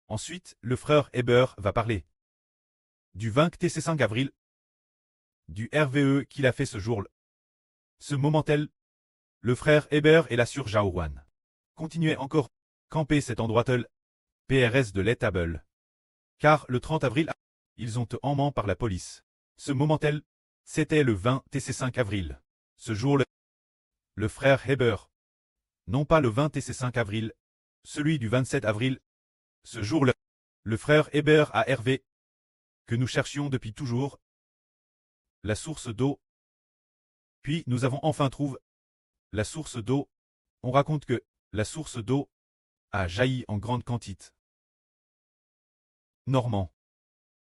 Ensuite, le frère Heber va parler du 25 avril, du RVE qu'il a fait ce jour-là. Ce moment-là, le frère Heber et la sœur Jaouan continuaient encore camper cet endroit-là, PRS de l'étable. Car le 30 avril, ils ont été emmenés par la police. Ce moment-là, c'était le 25 avril. Ce jour-là, le frère Heber, non pas le 25 avril, celui du 27 avril, ce jour-là, le frère Heber a Hervé, que nous cherchions depuis toujours, la source d'eau. Puis nous avons enfin trouvé la source d'eau. On raconte que la source d'eau a jailli en grande quantité. Normand.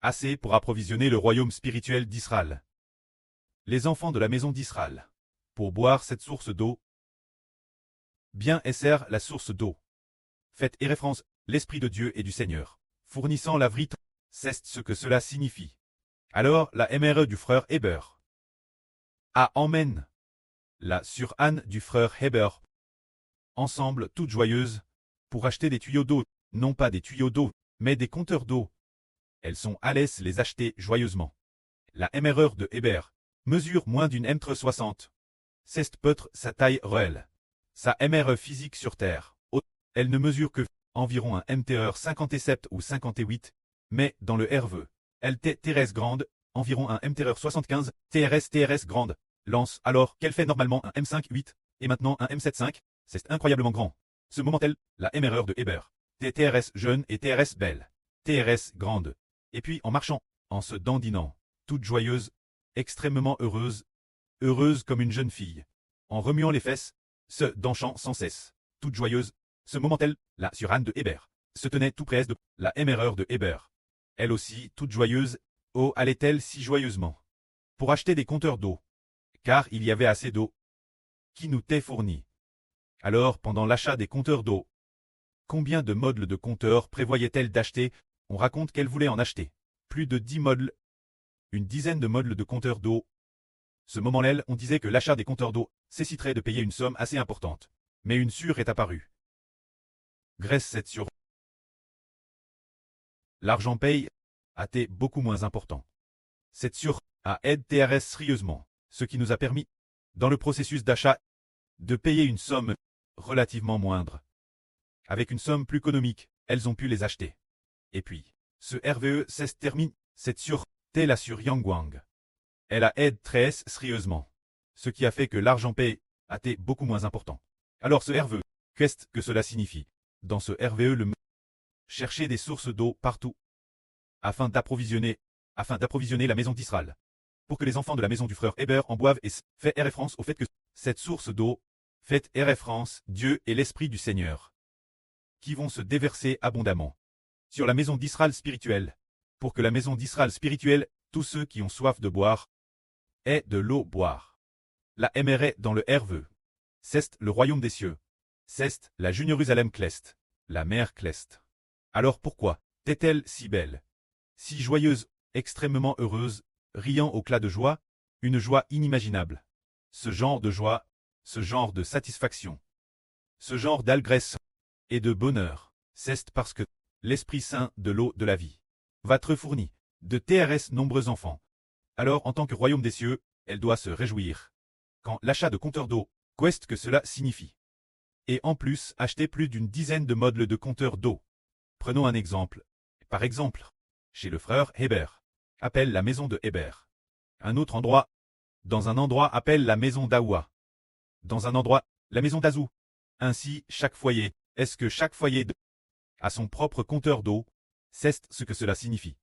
Assez pour approvisionner le royaume spirituel d'Israël. Les enfants de la maison d'Israël. Pour boire cette source d'eau. Bien esser la source d'eau. Faites et référence, l'Esprit de Dieu et du Seigneur, fournissant la vrite, c'est ce que cela signifie. Alors la MRE du frère Heber a emmène la sur Anne du frère Heber, ensemble toutes joyeuses, pour acheter des tuyaux d'eau, non pas des tuyaux d'eau, mais des compteurs d'eau. Elles sont à l'aise les acheter joyeusement. La MRE de Heber mesure moins d'une m60. C'est peut-être sa taille réelle. Sa MRE physique sur Terre, elle ne mesure que environ un MTR 57 ou 58, mais dans le RVE, elle TRS grande, environ un MTR 75, TRS grande, lance alors qu'elle fait normalement un M5-8, et maintenant un M7-5, c'est incroyablement grand. Ce moment-là, la MRE de Heber, TRS jeune et TRS belle, TRS grande, et puis en marchant, en se dandinant, toute joyeuse, extrêmement heureuse, heureuse comme une jeune fille, en remuant les fesses, se danchant sans cesse, toute joyeuse. Ce moment-là, la sur Anne de Heber, se tenait tout près de la MRE de Heber. Elle aussi, toute joyeuse, oh allait-elle si joyeusement, pour acheter des compteurs d'eau, car il y avait assez d'eau qui nous t'est fournie. Alors, pendant l'achat des compteurs d'eau, combien de modèles de compteurs prévoyait-elle d'acheter? On raconte qu'elle voulait en acheter plus de 10 modèles, une dizaine de modèles de compteurs d'eau. Ce moment-là, on disait que l'achat des compteurs d'eau nécessiterait de payer une somme assez importante. Mais une sûre est apparue. Grèce 7 sur. L'argent paye a été beaucoup moins important. Cette sur a aidé TRS sérieusement, ce qui nous a permis, dans le processus d'achat, de payer une somme relativement moindre. Avec une somme plus économique, elles ont pu les acheter. Et puis, ce RVE s'est terminé, cette sur T la sur Yangwang. Elle a aidé très sérieusement, ce qui a fait que l'argent paye a été beaucoup moins important. Alors ce RVE, qu'est-ce que cela signifie? Dans ce RVE, chercher des sources d'eau partout, afin d'approvisionner la maison d'Israël, pour que les enfants de la maison du frère Heber en boivent et fait référence au fait que cette source d'eau fait référence Dieu et l'Esprit du Seigneur, qui vont se déverser abondamment sur la maison d'Israël spirituelle, pour que la maison d'Israël spirituelle, tous ceux qui ont soif de boire, aient de l'eau boire. La MRE dans le RVE. C'est le royaume des cieux. C'est la Jérusalem Clest, la mer Clest. Alors pourquoi est-elle si belle, si joyeuse, extrêmement heureuse, riant au clat de joie, une joie inimaginable? Ce genre de joie, ce genre de satisfaction, ce genre d'allégresse et de bonheur, c'est parce que l'Esprit Saint de l'eau de la vie va être fourni de TRS nombreux enfants. Alors en tant que royaume des cieux, elle doit se réjouir. Quand l'achat de compteurs d'eau, qu'est-ce que cela signifie? Et en plus, acheter plus d'une dizaine de modèles de compteurs d'eau. Prenons un exemple. Par exemple, chez le frère Heber, appelle la maison de Heber. Un autre endroit, dans un endroit appelle la maison d'Aoua. Dans un endroit, la maison d'Azou. Ainsi, chaque foyer, est-ce que chaque foyer a son propre compteur d'eau? C'est ce que cela signifie.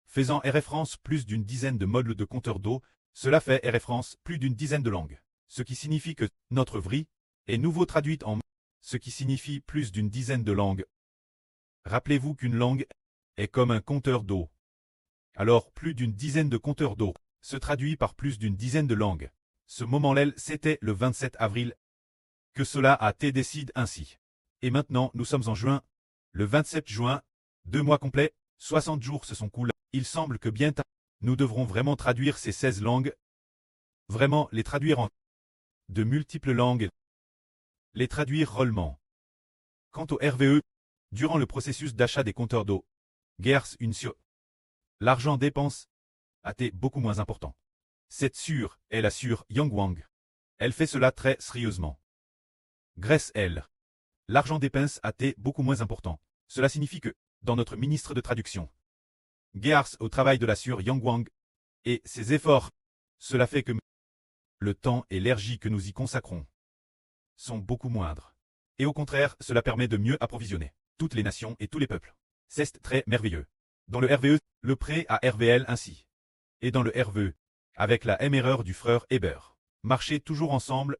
Faisant référence plus d'une dizaine de modèles de compteurs d'eau, cela fait référence plus d'une dizaine de langues. Ce qui signifie que notre vie est nouveau traduite en ce qui signifie plus d'une dizaine de langues. Rappelez-vous qu'une langue est comme un compteur d'eau. Alors plus d'une dizaine de compteurs d'eau se traduit par plus d'une dizaine de langues. Ce moment-là, c'était le 27 avril que cela a été décidé ainsi. Et maintenant, nous sommes en juin. Le 27 juin, 2 mois complets, 60 jours se sont coulés. Il semble que bientôt, nous devrons vraiment traduire ces 16 langues. Vraiment les traduire en de multiples langues. Les traduire rollement. Quant au RVE, Durant le processus d'achat des compteurs d'eau, Gers une sur. L'argent dépense a été beaucoup moins important. Cette sur est la sur Yangwang. Elle fait cela très sérieusement. Grèce, elle. L'argent dépense a été beaucoup moins important. Cela signifie que, dans notre ministre de traduction, Gers au travail de la sur Yangwang et ses efforts, cela fait que le temps et l'énergie que nous y consacrons sont beaucoup moindres. Et au contraire, cela permet de mieux approvisionner toutes les nations et tous les peuples. C'est très merveilleux. Dans le RVE, le prêt à RVL ainsi. Et dans le RVE, avec la MRE du frère Heber. Marcher toujours ensemble,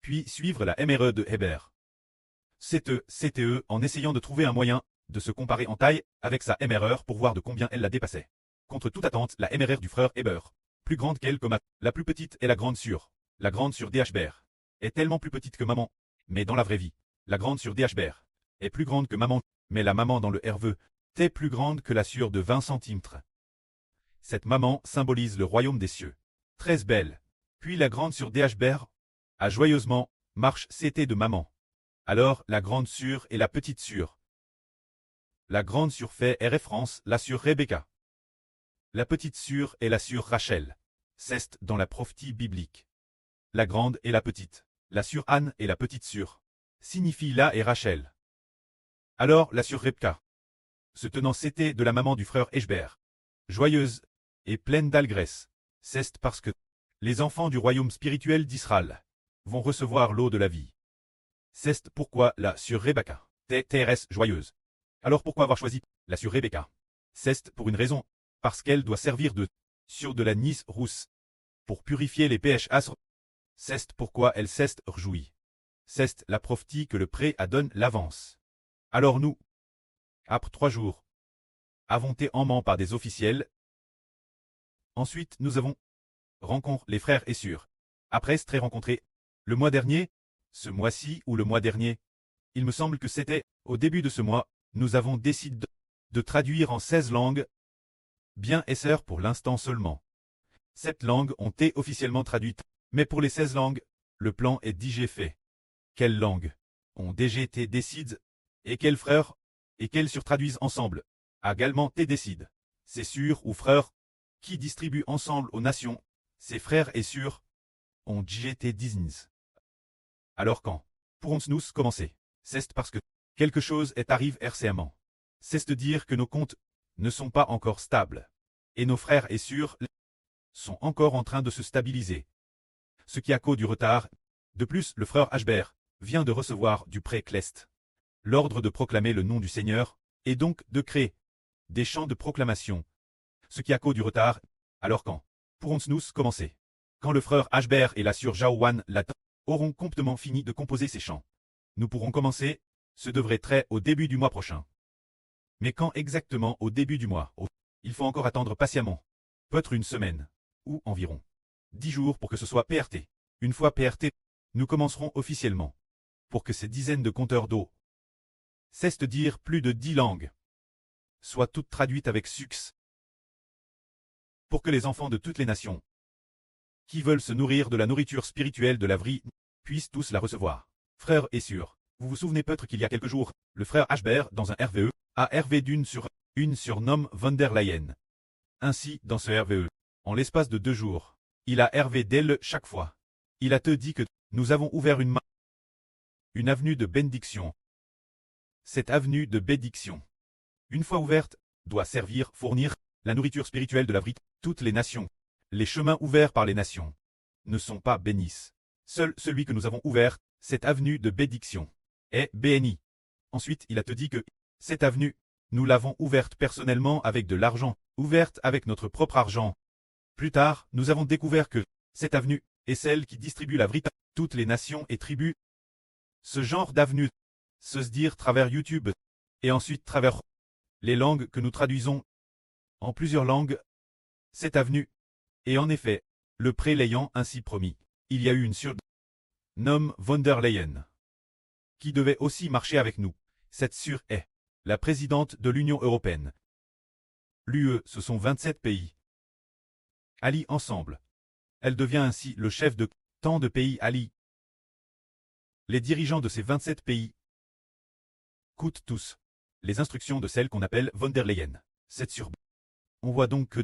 puis suivre la MRE de Heber. CTE en essayant de trouver un moyen de se comparer en taille avec sa MRE pour voir de combien elle la dépassait. Contre toute attente, la MRE du frère Heber, plus grande qu'elle comme la plus petite est la grande sur. La grande sur DHBR est tellement plus petite que maman, mais dans la vraie vie, la grande sur DHBR est plus grande que maman, mais la maman dans le RVE est plus grande que la sur de 20 cm. Cette maman symbolise le royaume des cieux. Très belle. Puis la grande sur DHBR a joyeusement marche CT de maman. Alors la grande sur et la petite sur. La grande sur fait est référence la sur Rebecca. La petite sur est la sur Rachel. C'est dans la prophétie biblique. La grande et la petite. La sur Anne et la petite sur. Signifie là et Rachel. Alors la sur Rebecca. Se tenant CT de la maman du frère Eshber. Joyeuse et pleine d'allégresse. C'est parce que les enfants du royaume spirituel d'Israël vont recevoir l'eau de la vie. C'est pourquoi la sur Rebecca TRS joyeuse. Alors pourquoi avoir choisi la sur Rebecca? C'est pour une raison, parce qu'elle doit servir de sur de la Nice rousse pour purifier les péchés asres. C'est pourquoi elle s'est réjouie. C'est la prophétie que le prêt a donne l'avance. Alors nous, après 3 jours, avons été emmenés par des officiels. Ensuite nous avons rencontré les frères et sœurs. Après être rencontrés le mois dernier, ce mois-ci ou le mois dernier, il me semble que c'était au début de ce mois, nous avons décidé de traduire en 16 langues, bien et sœurs pour l'instant seulement. 7 langues ont été officiellement traduites, mais pour les 16 langues, le plan est déjà fait. Quelles langues ont déjà été décidées, et quels frères, et quels surtraduisent ensemble, également été décident. C'est sûr ou frères, qui distribuent ensemble aux nations, ces frères et sœurs, ont déjà été désignés. Alors quand pourrons-nous commencer? C'est parce que quelque chose est arrivé récemment. C'est de dire que nos comptes ne sont pas encore stables. Et nos frères et sœurs sont encore en train de se stabiliser. Ce qui a cause du retard. De plus, le frère Ashber vient de recevoir du pré Clest l'ordre de proclamer le nom du Seigneur, et donc de créer des chants de proclamation. Ce qui a cause du retard. Alors quand pourrons-nous commencer? Quand le frère Ashber et la sœur Jaowan auront complètement fini de composer ces chants. Nous pourrons commencer, ce devrait être au début du mois prochain. Mais quand exactement au début du mois? Il faut encore attendre patiemment. Peut-être une semaine, ou environ 10 jours pour que ce soit PRT. Une fois PRT, nous commencerons officiellement. Pour que ces dizaines de compteurs d'eau, c'est-à-dire plus de 10 langues, soient toutes traduites avec succès. Pour que les enfants de toutes les nations, qui veulent se nourrir de la nourriture spirituelle de la vie, puissent tous la recevoir. Frères et sœurs, vous vous souvenez peut-être qu'il y a quelques jours, le frère Ashber, dans un RVE, a RV d'une surnomme von der Leyen. Ainsi, dans ce RVE, en l'espace de 2 jours, il a RV d'elle chaque fois. Il a te dit que nous avons ouvert une avenue de bénédiction. Cette avenue de bénédiction, une fois ouverte, doit servir, fournir la nourriture spirituelle de la vie. Toutes les nations, les chemins ouverts par les nations, ne sont pas bénis. Seul celui que nous avons ouvert, cette avenue de bénédiction, est béni. Ensuite, il a te dit que cette avenue, nous l'avons ouverte personnellement avec de l'argent, ouverte avec notre propre argent. Plus tard, nous avons découvert que cette avenue est celle qui distribue la vie à toutes les nations et tribus. Ce genre d'avenue, se dire travers YouTube, et ensuite travers les langues que nous traduisons en plusieurs langues, cette avenue, et en effet, le pré l'ayant ainsi promis, il y a eu une surnomme von der Leyen, qui devait aussi marcher avec nous. Cette sur est la présidente de l'Union européenne. L'UE, ce sont 27 pays. Alliés ensemble. Elle devient ainsi le chef de tant de pays alliés. Les dirigeants de ces 27 pays coûtent tous. Les instructions de celle qu'on appelle von der Leyen. 7 sur. On voit donc que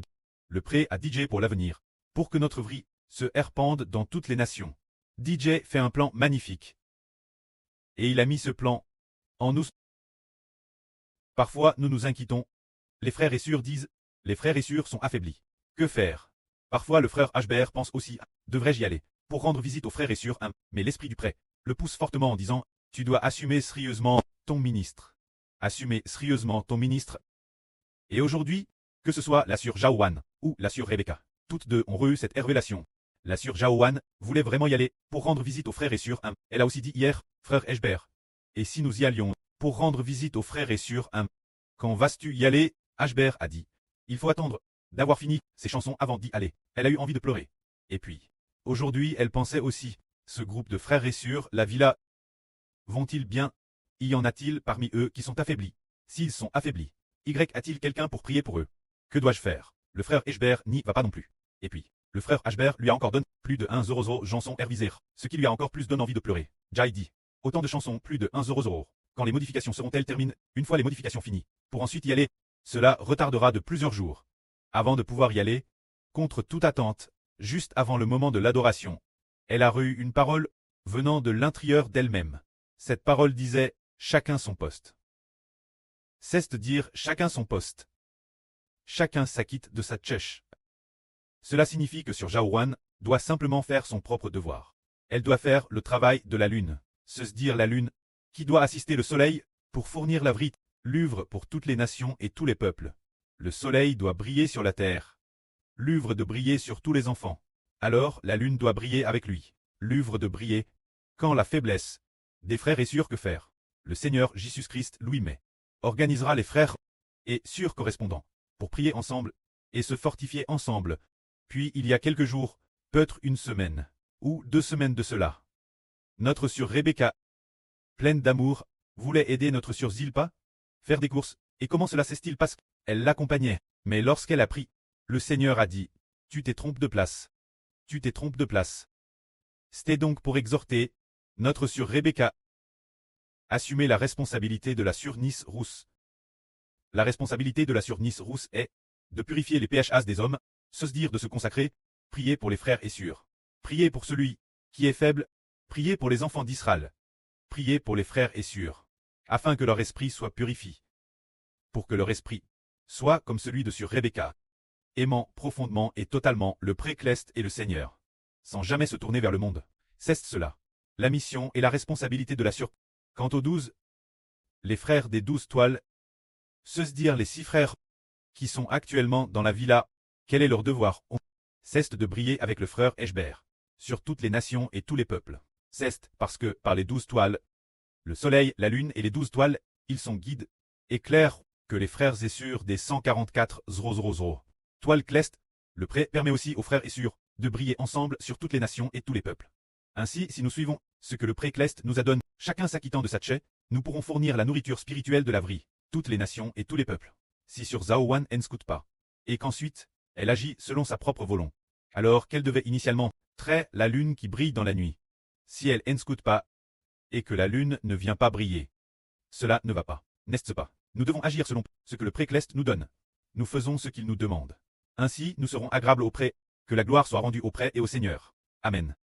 le prêt à DJ pour l'avenir, pour que notre vie se herpende dans toutes les nations. DJ fait un plan magnifique. Et il a mis ce plan en nous. Parfois, nous nous inquiétons. Les frères et sœurs disent, les frères et sœurs sont affaiblis. Que faire? Parfois le frère Hbert pense aussi, devrais-je y aller, pour rendre visite aux frères et sœurs, mais l'esprit du prêt le pousse fortement en disant, tu dois assumer sérieusement ton ministre. Assumer sérieusement ton ministre. Et aujourd'hui, que ce soit la sœur Jaowan ou la sœur Rebecca, toutes deux ont reçu cette révélation. La sœur Jaowan voulait vraiment y aller pour rendre visite aux frères et sœurs. Elle a aussi dit hier, frère Hbert. Et si nous y allions pour rendre visite aux frères et sœurs, quand vas-tu y aller? Hbert a dit, il faut attendre d'avoir fini ses chansons avant d'y aller. Elle a eu envie de pleurer. Et puis, aujourd'hui elle pensait aussi, ce groupe de frères et sœurs, la villa, vont-ils bien? Y en a-t-il parmi eux qui sont affaiblis? S'ils sont affaiblis, a-t-il quelqu'un pour prier pour eux? Que dois-je faire? Le frère Hbert n'y va pas non plus. Et puis, le frère Hbert lui a encore donné plus de 1 € chansons Herviser, ce qui lui a encore plus donné envie de pleurer. Jai dit, autant de chansons, plus de 1 €. Quand les modifications seront-elles terminées? Une fois les modifications finies, pour ensuite y aller, cela retardera de plusieurs jours. Avant de pouvoir y aller, contre toute attente, juste avant le moment de l'adoration, elle a reçu une parole venant de l'intérieur d'elle-même. Cette parole disait « Chacun son poste ». Cesse de dire « Chacun son poste ». Chacun s'acquitte de sa tchèche. Cela signifie que Sœur Jaowan doit simplement faire son propre devoir. Elle doit faire le travail de la lune, se dire la lune, qui doit assister le soleil pour fournir la vrite, l'œuvre pour toutes les nations et tous les peuples. Le soleil doit briller sur la terre, l'œuvre de briller sur tous les enfants. Alors la lune doit briller avec lui, l'œuvre de briller. Quand la faiblesse des frères est sûre, que faire? Le Seigneur Jésus-Christ, Louis-Mai, organisera les frères et sœurs correspondants pour prier ensemble et se fortifier ensemble. Puis il y a quelques jours, peut-être une semaine ou 2 semaines de cela, notre sœur Rebecca, pleine d'amour, voulait aider notre sœur Zilpa faire des courses. Et comment cela s'est-il passé? Elle l'accompagnait, mais lorsqu'elle a pris, le Seigneur a dit, tu t'es trompé de place. Tu t'es trompé de place. C'était donc pour exhorter notre sœur Rebecca. Assumer la responsabilité de la sœur Nice Rousse. La responsabilité de la sœur Nice Rousse est de purifier les phas des hommes, se dire de se consacrer, prier pour les frères et sœurs. Prier pour celui qui est faible, prier pour les enfants d'Israël. Prier pour les frères et sœurs, afin que leur esprit soit purifié. Pour que leur esprit soit comme celui de sœur Rebecca, aimant profondément et totalement le pré-Cleste et le Seigneur, sans jamais se tourner vers le monde. C'est cela, la mission et la responsabilité de la sœur. Quant aux 12, les frères des 12 toiles, se dire les 6 frères qui sont actuellement dans la villa, quel est leur devoir? On cesse de briller avec le frère Hbert, sur toutes les nations et tous les peuples. C'est parce que, par les 12 toiles, le soleil, la lune et les 12 toiles, ils sont guides, éclairs, que les frères et sœurs des 144 000 toiles Cleste, le prêt permet aussi aux frères et sœurs de briller ensemble sur toutes les nations et tous les peuples. Ainsi, si nous suivons ce que le prêt Cleste nous a donné, chacun s'acquittant de sa tchè, nous pourrons fournir la nourriture spirituelle de la vie, toutes les nations et tous les peuples. Si sur Zaowan ne scoute pas, et qu'ensuite, elle agit selon sa propre volonté, alors qu'elle devait initialement traiter la lune qui brille dans la nuit. Si elle ne scoute pas, et que la lune ne vient pas briller, cela ne va pas, n'est-ce pas? Nous devons agir selon ce que le prêt Cleste nous donne. Nous faisons ce qu'il nous demande. Ainsi, nous serons agréables auprès, que la gloire soit rendue auprès et au Seigneur. Amen.